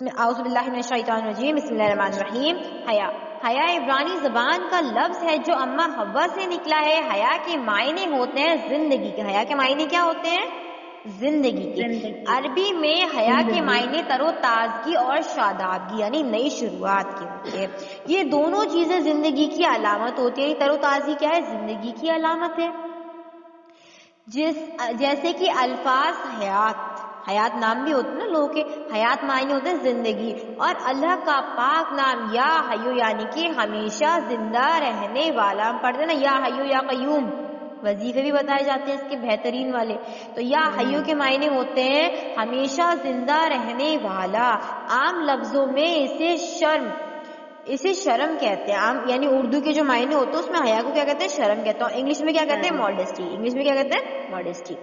اعوذ باللہ من الشیطان الرجیم، بسم اللہ الرحمن الرحیم۔ حیا، حیا عبرانی زبان کا لفظ ہے جو اما حوا سے نکلا ہے۔ حیا کے معنی ہوتے ہیں زندگی کے۔ حیا کے معنی کیا ہوتے ہیں؟ زندگی کے۔ عربی میں حیا کے معنی تر و تازگی اور شادابی یعنی نئی شروعات کے ہوتے ہیں۔ یہ دونوں چیزیں زندگی کی علامت ہوتی ہیں۔ تر و تازگی کیا ہے؟ زندگی کی علامت ہے۔ جیسے کہ الفاظ حیات، حیات نام بھی ہوتے ہیں نا لوگوں کے، حیات معنی ہوتے ہیں زندگی، اور اللہ کا پاک نام یا حیو یعنی کہ ہمیشہ زندہ رہنے والا۔ ہم پڑھتے ہیں نا یا حیو یا قیوم، وظیفے بھی بتائے جاتے ہیں اس کے بہترین والے۔ تو یا حیو کے معنی ہوتے ہیں ہمیشہ زندہ رہنے والا۔ عام لفظوں میں اسے شرم کہتے ہیں، عام یعنی اردو کے جو معنی ہوتے ہیں اس میں حیا کو کیا کہتے ہیں؟ شرم کہتے ہیں۔ انگلش میں کیا کہتے ہیں؟ ماڈسٹی۔ انگلش میں کیا کہتے ہیں؟ ماڈسٹی۔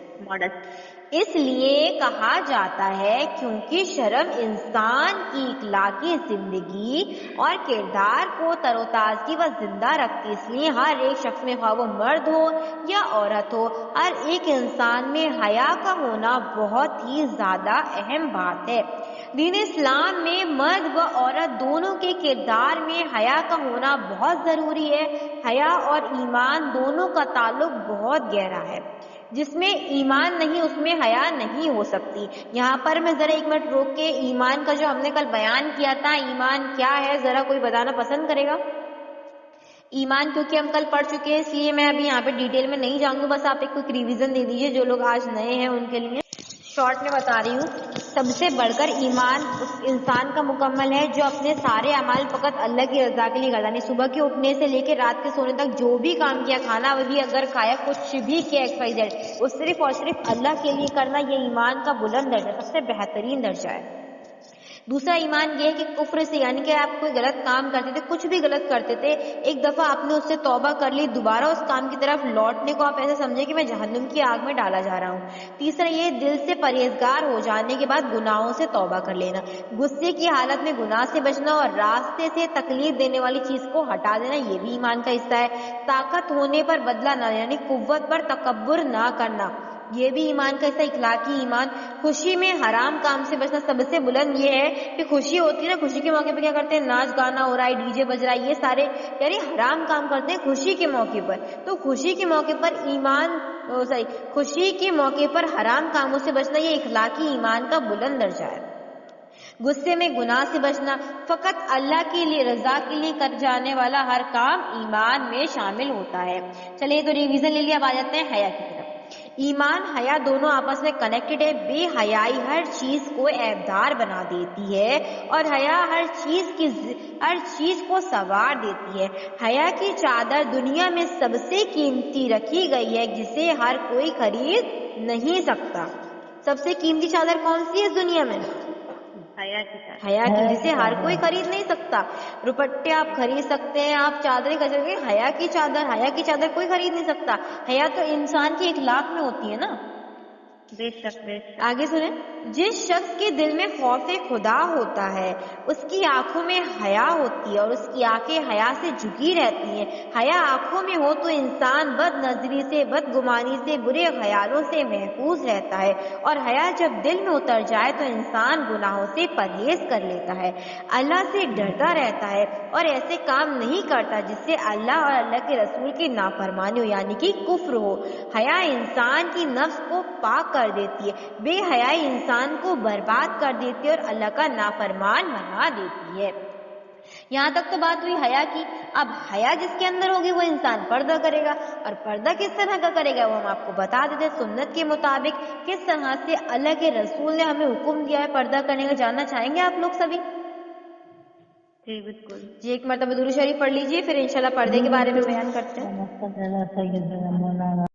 اس لیے کہا جاتا ہے کیونکہ شرم انسان کی اخلاقی زندگی اور کردار کو تر و تازگی و زندہ رکھتی ہے۔ اس لیے ہر ایک شخص میں، خواہ وہ مرد ہو یا عورت ہو، ہر ایک انسان میں حیا کا ہونا بہت ہی زیادہ اہم بات ہے۔ دین اسلام میں مرد و عورت دونوں کے کردار میں حیا کا ہونا بہت ضروری ہے۔ حیا اور ایمان دونوں کا تعلق بہت گہرا ہے۔ جس میں ایمان نہیں اس میں حیا نہیں ہو سکتی۔ یہاں پر میں ذرا ایک منٹ روک کے ایمان کا جو ہم نے کل بیان کیا تھا، ایمان کیا ہے ذرا کوئی بتانا پسند کرے گا؟ ایمان کیونکہ ہم کل پڑھ چکے ہیں اس لیے میں ابھی یہاں پہ ڈیٹیل میں نہیں جاؤں گی، بس آپ ایک کوئی ریویژن دے دیجیے جو لوگ آج نئے ہیں ان کے لیے شارٹ میں بتا رہی ہوں۔ سب سے بڑھ کر ایمان اس انسان کا مکمل ہے جو اپنے سارے اعمال فقط اللہ کی رضا کے لیے کرتا ہے۔ یعنی صبح کے اٹھنے سے لے کے رات کے سونے تک جو بھی کام کیا، کھانا بھی اگر کھایا، کچھ بھی کیا XYZ، وہ صرف اور صرف اللہ کے لیے کرنا، یہ ایمان کا بلند درجہ، سب سے بہترین درجہ ہے۔ دوسرا ایمان یہ ہے کہ کفر سے، یعنی کہ آپ کوئی غلط کام کرتے تھے، کچھ بھی غلط کرتے تھے، ایک دفعہ آپ نے اس سے توبہ کر لی، دوبارہ اس کام کی طرف لوٹنے کو آپ ایسے سمجھے کہ میں جہنم کی آگ میں ڈالا جا رہا ہوں۔ تیسرا یہ دل سے پرہیزگار ہو جانے کے بعد گناہوں سے توبہ کر لینا، غصے کی حالت میں گناہ سے بچنا اور راستے سے تکلیف دینے والی چیز کو ہٹا دینا، یہ بھی ایمان کا حصہ ہے۔ طاقت ہونے پر بدلہ نہ لینا، یعنی قوت پر تکبر نہ کرنا، یہ بھی ایمان کا حصہ، اخلاقی ایمان۔ خوشی میں حرام کام سے بچنا، سب سے بلند یہ ہے کہ خوشی ہوتی ہے نا، خوشی کے موقع پہ کیا کرتے ہیں؟ ناچ گانا ہو رہا ہے، ڈی جے بج رہا ہے، یہ سارے یعنی حرام کام کرتے ہیں خوشی کے موقع پر۔ تو خوشی کے موقع پر خوشی کے موقع پر حرام کاموں سے بچنا، یہ اخلاقی ایمان کا بلند درجہ ہے۔ غصے میں گناہ سے بچنا، فقط اللہ کے لیے رضا کے لیے کر جانے والا ہر کام ایمان میں شامل ہوتا ہے۔ چلیے تو ریویژن لے لیا، اب آ جاتے ہیں حیا کی طرف۔ ایمان حیا دونوں آپس میں کنیکٹڈ ہے۔ بے حیائی ہر چیز کو عیبدار بنا دیتی ہے اور حیا ہر چیز کو سنوار دیتی ہے۔ حیا کی چادر دنیا میں سب سے قیمتی رکھی گئی ہے جسے ہر کوئی خرید نہیں سکتا۔ سب سے قیمتی چادر کون سی ہے دنیا میں؟ حیا کی، جسے ہر کوئی خرید نہیں سکتا۔ دوپٹے آپ خرید سکتے ہیں، آپ چادریں خرید سکتے ہیں، حیا کی چادر کوئی خرید نہیں سکتا۔ حیا تو انسان کے اخلاق میں ہوتی ہے نا۔ بے شک۔ آگے سنیں، جس شخص کے دل میں خوف خدا ہوتا ہے اس کی آنکھوں میں حیا ہوتی ہے اور اس کی آنکھیں حیا سے جھکی رہتی ہیں۔ حیا آنکھوں میں ہو تو انسان بد نظری سے، بد گمانی سے، برے خیالوں سے محفوظ رہتا ہے، اور حیا جب دل میں اتر جائے تو انسان گناہوں سے پرہیز کر لیتا ہے، اللہ سے ڈرتا رہتا ہے اور ایسے کام نہیں کرتا جس سے اللہ اور اللہ کے رسول کی نافرمانی ہو، یعنی کہ کفر ہو۔ حیا انسان کی نفس کو پاک کر دیتی ہے، بے حیائی انسان کو برباد کر دیتی ہے اور اللہ کا نافرمان بنا دیتی ہے۔ یہاں تک تو بات ہوئی حیا کی۔ اب حیا جس کے اندر ہوگی وہ انسان پردہ کرے گا، اور پردہ کس طرح کا کرے گا وہ ہم آپ کو بتا دیتے ہیں سنت کے مطابق کس طرح سے اللہ کے رسول نے ہمیں حکم دیا ہے پردہ کرنے کا۔ جاننا چاہیں گے آپ لوگ سبھی؟ جی بالکل جی، ایک مرتبہ درود شریف پڑھ لیجیے، پھر انشاءاللہ پردے کے بارے میں بیان کرتے ہیں۔